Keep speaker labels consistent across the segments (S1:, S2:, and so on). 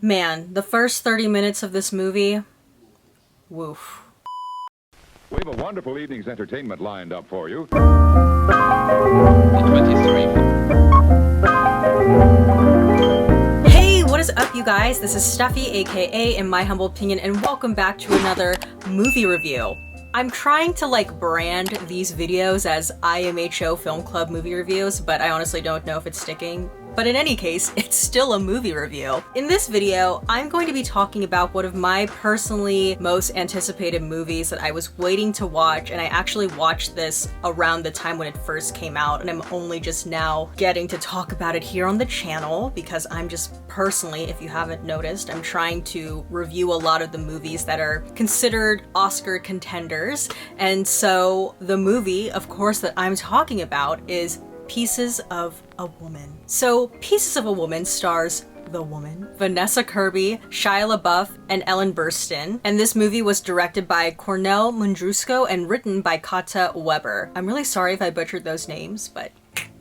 S1: Man, the first 30 minutes of this movie, woof.
S2: We have a wonderful evening's entertainment lined up for you.
S3: 23.
S1: Hey, what is up, you guys? This is Steffi, aka In My Humble Opinion, and welcome back to another movie review. I'm trying to brand these videos as IMHO Film Club movie reviews, but I honestly don't know if it's sticking. But in any case, it's still a movie review. In this video, I'm going to be talking about one of my personally most anticipated movies that I was waiting to watch, and I actually watched this around the time when it first came out, and I'm only just now getting to talk about it here on the channel because I'm just personally, if you haven't noticed, I'm trying to review a lot of the movies that are considered Oscar contenders. And so the movie, of course, that I'm talking about is Pieces of a Woman. So Pieces of a Woman stars the woman, Vanessa Kirby, Shia LaBeouf, and Ellen Burstyn. And this movie was directed by Cornel Mundrusco and written by Kata Weber. I'm really sorry if I butchered those names, but...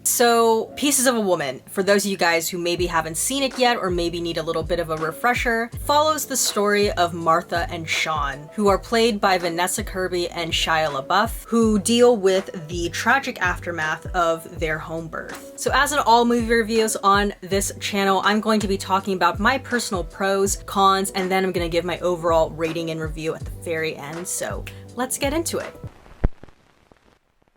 S1: So, Pieces of a Woman, for those of you guys who maybe haven't seen it yet or maybe need a little bit of a refresher, follows the story of Martha and Sean, who are played by Vanessa Kirby and Shia LaBeouf, who deal with the tragic aftermath of their home birth. So as in all movie reviews on this channel, I'm going to be talking about my personal pros, cons, and then I'm going to give my overall rating and review at the very end. So let's get into it.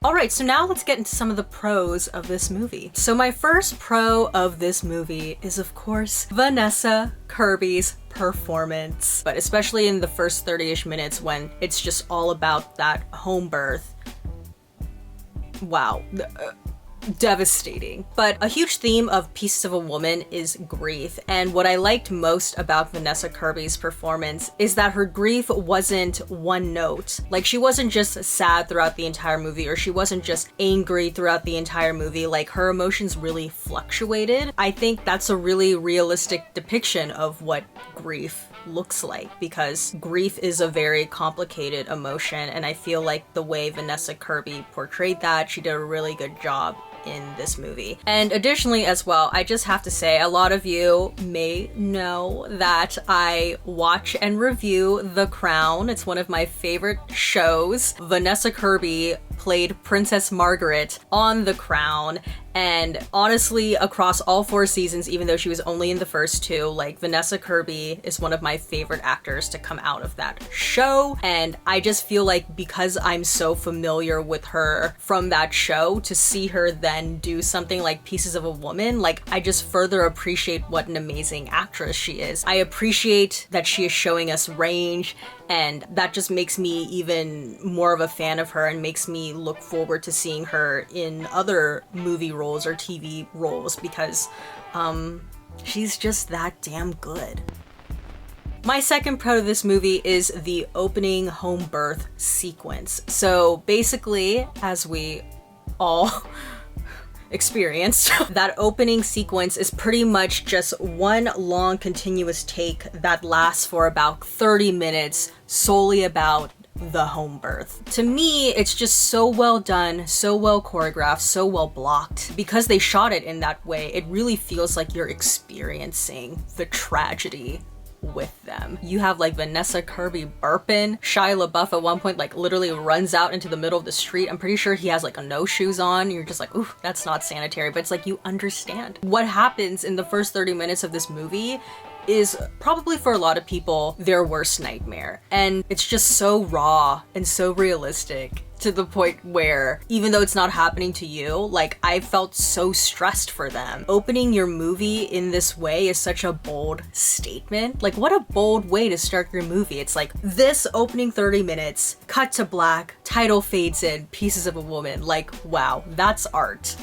S1: Alright, so now let's get into some of the pros of this movie. So my first pro of this movie is, of course, Vanessa Kirby's performance. But especially in the first 30-ish minutes when it's just all about that home birth. Wow. Devastating. But a huge theme of Pieces of a Woman is grief, and what I liked most about Vanessa Kirby's performance is that her grief wasn't one note. Like, she wasn't just sad throughout the entire movie, or she wasn't just angry throughout the entire movie. Like, her emotions really fluctuated. I think that's a really realistic depiction of what grief looks like, because grief is a very complicated emotion, and I feel like the way Vanessa Kirby portrayed that, she did a really good job in this movie. And additionally as well, I just have to say, a lot of you may know that I watch and review The Crown. It's one of my favorite shows. Vanessa Kirby played Princess Margaret on The Crown, and honestly, across all 4 seasons, even though she was only in the first 2, like, Vanessa Kirby is one of my favorite actors to come out of that show, and I just feel like because I'm so familiar with her from that show, to see her then do something like Pieces of a Woman, like, I just further appreciate what an amazing actress she is. I appreciate that she is showing us range, and that just makes me even more of a fan of her and makes me look forward to seeing her in other movie roles or TV roles, because she's just that damn good. My second pro to this movie is the opening home birth sequence. So basically, as we all experienced, that opening sequence is pretty much just one long continuous take that lasts for about 30 minutes solely about the home birth. To me, it's just so well done, so well choreographed, so well blocked. Because they shot it in that way, it really feels like you're experiencing the tragedy with them. You have like Vanessa Kirby burping. Shia LaBeouf at one point like literally runs out into the middle of the street. I'm pretty sure he has like no shoes on. You're just like, ooh, that's not sanitary. But it's like, you understand. What happens in the first 30 minutes of this movie is probably for a lot of people their worst nightmare. And it's just so raw and so realistic, to the point where even though it's not happening to you, like, I felt so stressed for them. Opening your movie in this way is such a bold statement. Like, what a bold way to start your movie. It's like, this opening 30 minutes, cut to black, title fades in, Pieces of a Woman. Like, wow, that's art.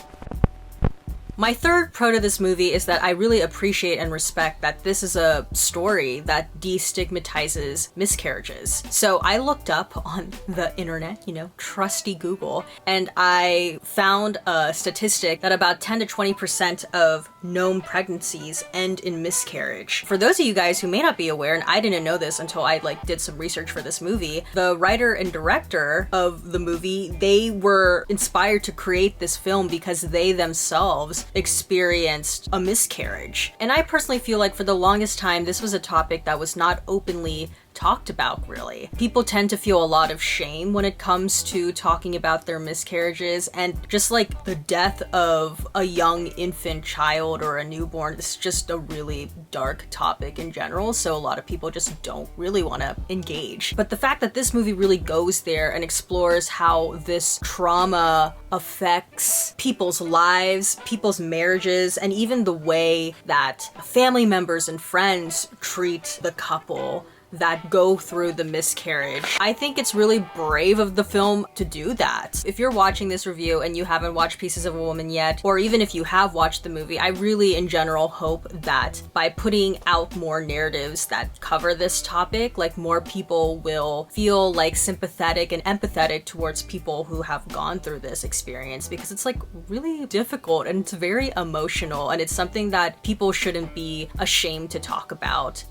S1: My third pro to this movie is that I really appreciate and respect that this is a story that destigmatizes miscarriages. So I looked up on the internet, you know, trusty Google, and I found a statistic that about 10 to 20% of known pregnancies end in miscarriage. For those of you guys who may not be aware, and I didn't know this until I did some research for this movie, the writer and director of the movie, they were inspired to create this film because they themselves experienced a miscarriage. And I personally feel like for the longest time, this was a topic that was not openly talked about, really. People tend to feel a lot of shame when it comes to talking about their miscarriages, and just like the death of a young infant child or a newborn, it's just a really dark topic in general, so a lot of people just don't really want to engage. But the fact that this movie really goes there and explores how this trauma affects people's lives, people's marriages, and even the way that family members and friends treat the couple that go through the miscarriage. I think it's really brave of the film to do that. If you're watching this review and you haven't watched Pieces of a Woman yet, or even if you have watched the movie, I really in general hope that by putting out more narratives that cover this topic, like more people will feel like sympathetic and empathetic towards people who have gone through this experience, because it's like really difficult and it's very emotional, and it's something that people shouldn't be ashamed to talk about.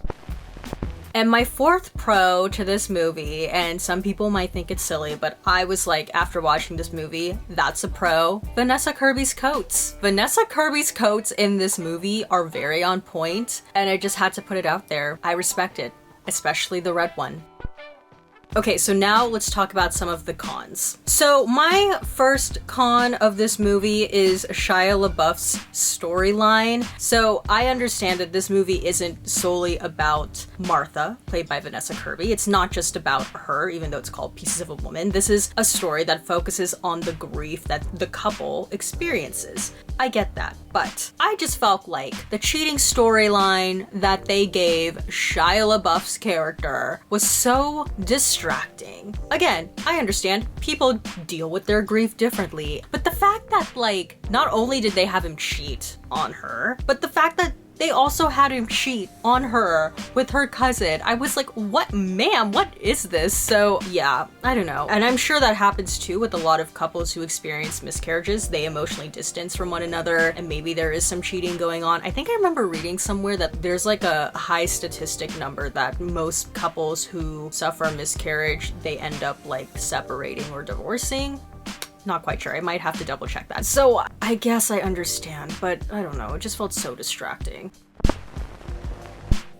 S1: And my fourth pro to this movie, and some people might think it's silly, but I was like, after watching this movie, that's a pro. Vanessa Kirby's coats. Vanessa Kirby's coats in this movie are very on point, and I just had to put it out there. I respect it, especially the red one. Okay, so now let's talk about some of the cons. So my first con of this movie is Shia LaBeouf's storyline. So I understand that this movie isn't solely about Martha, played by Vanessa Kirby. It's not just about her, even though it's called Pieces of a Woman. This is a story that focuses on the grief that the couple experiences. I get that, but I just felt like the cheating storyline that they gave Shia LaBeouf's character was so distracting. Again, I understand people deal with their grief differently, but the fact that, like, not only did they have him cheat on her, but the fact that they also had him cheat on her with her cousin. I was like, what, ma'am, what is this? So yeah, I don't know. And I'm sure that happens too with a lot of couples who experience miscarriages. They emotionally distance from one another, and maybe there is some cheating going on. I think I remember reading somewhere that there's like a high statistic number that most couples who suffer a miscarriage, they end up like separating or divorcing. Not quite sure. I might have to double check that. So I guess I understand, but I don't know. It just felt so distracting.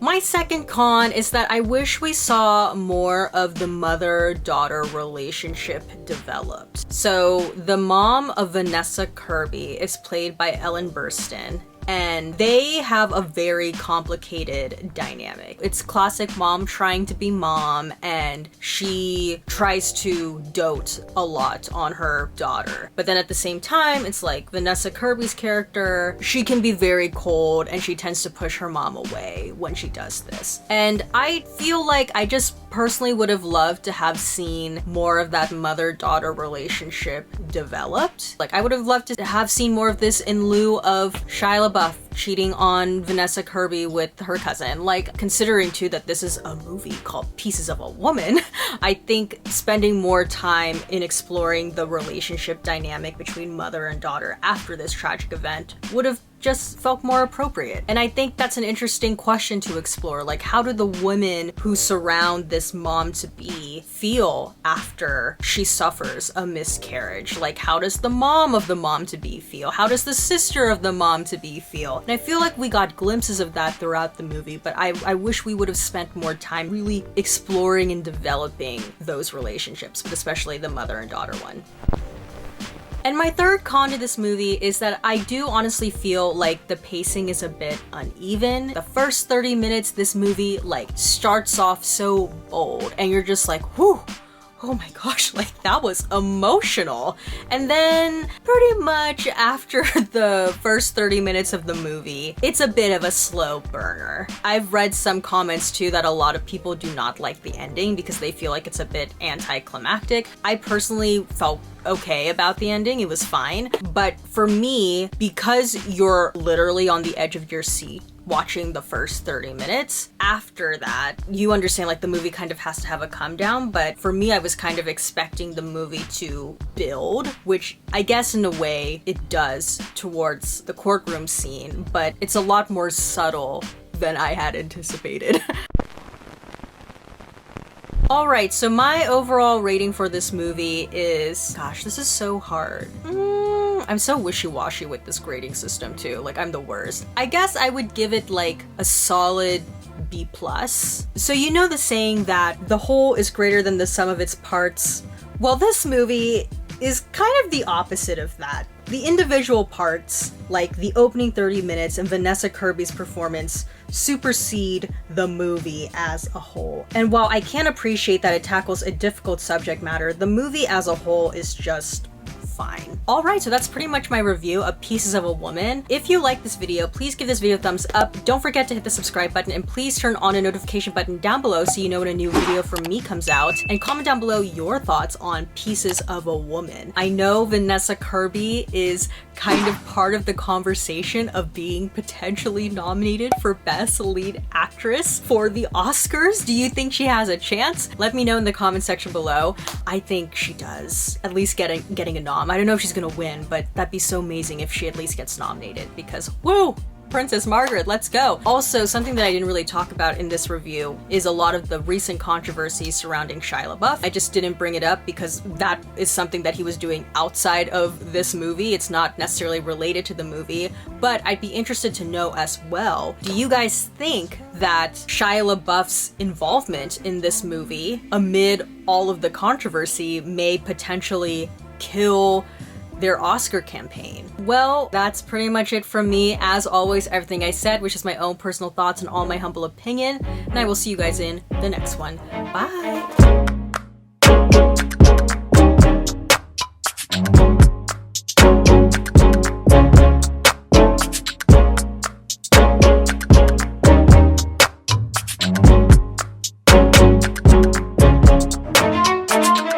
S1: My second con is that I wish we saw more of the mother-daughter relationship developed. So the mom of Vanessa Kirby is played by Ellen Burstyn, and they have a very complicated dynamic. It's classic mom trying to be mom, and she tries to dote a lot on her daughter. But then at the same time, it's like Vanessa Kirby's character, she can be very cold, and she tends to push her mom away when she does this. And I feel like I just personally would have loved to have seen more of that mother-daughter relationship developed. Like, I would have loved to have seen more of this in lieu of Shia LaBeouf cheating on Vanessa Kirby with her cousin. Like, considering too that this is a movie called Pieces of a Woman, I think spending more time in exploring the relationship dynamic between mother and daughter after this tragic event would have just felt more appropriate. And I think that's an interesting question to explore. Like, how do the women who surround this mom-to-be feel after she suffers a miscarriage? Like, how does the mom of the mom-to-be feel? How does the sister of the mom-to-be feel? And I feel like we got glimpses of that throughout the movie, but I wish we would have spent more time really exploring and developing those relationships, but especially the mother and daughter one. And my third con to this movie is that I do honestly feel like the pacing is a bit uneven. The first 30 minutes, this movie like starts off so bold, and you're just like, whew, oh my gosh, like that was emotional. And then pretty much after the first 30 minutes of the movie, it's a bit of a slow burner. I've read some comments too that a lot of people do not like the ending because they feel like it's a bit anticlimactic. I personally felt okay about the ending, it was fine. But for me, because you're literally on the edge of your seat watching the first 30 minutes, after that, you understand like the movie kind of has to have a come down. But for me, I was kind of expecting the movie to build, which I guess in a way it does towards the courtroom scene, but it's a lot more subtle than I had anticipated. Alright, so my overall rating for this movie is, gosh, this is so hard. I'm so wishy-washy with this grading system too. Like, I'm the worst. I guess I would give it like a solid B+. So you know the saying that the whole is greater than the sum of its parts? Well, this movie is kind of the opposite of that. The individual parts, like the opening 30 minutes and Vanessa Kirby's performance, supersede the movie as a whole. And while I can appreciate that it tackles a difficult subject matter, the movie as a whole is just fine. Alright, so that's pretty much my review of Pieces of a Woman. If you like this video, please give this video a thumbs up. Don't forget to hit the subscribe button, and please turn on a notification button down below so you know when a new video from me comes out. And comment down below your thoughts on Pieces of a Woman. I know Vanessa Kirby is kind of part of the conversation of being potentially nominated for Best Lead Actress for the Oscars. Do you think she has a chance? Let me know in the comment section below. I think she does. At least getting a nom. I don't know if she's gonna win, but that'd be so amazing if she at least gets nominated, because woo! Princess Margaret, let's go! Also, something that I didn't really talk about in this review is a lot of the recent controversy surrounding Shia LaBeouf. I just didn't bring it up because that is something that he was doing outside of this movie. It's not necessarily related to the movie, but I'd be interested to know as well. Do you guys think that Shia LaBeouf's involvement in this movie, amid all of the controversy, may potentially kill their Oscar campaign? Well, that's pretty much it from me. As always, everything I said was just my own personal thoughts and all my humble opinion, and I will see you guys in the next one. Bye!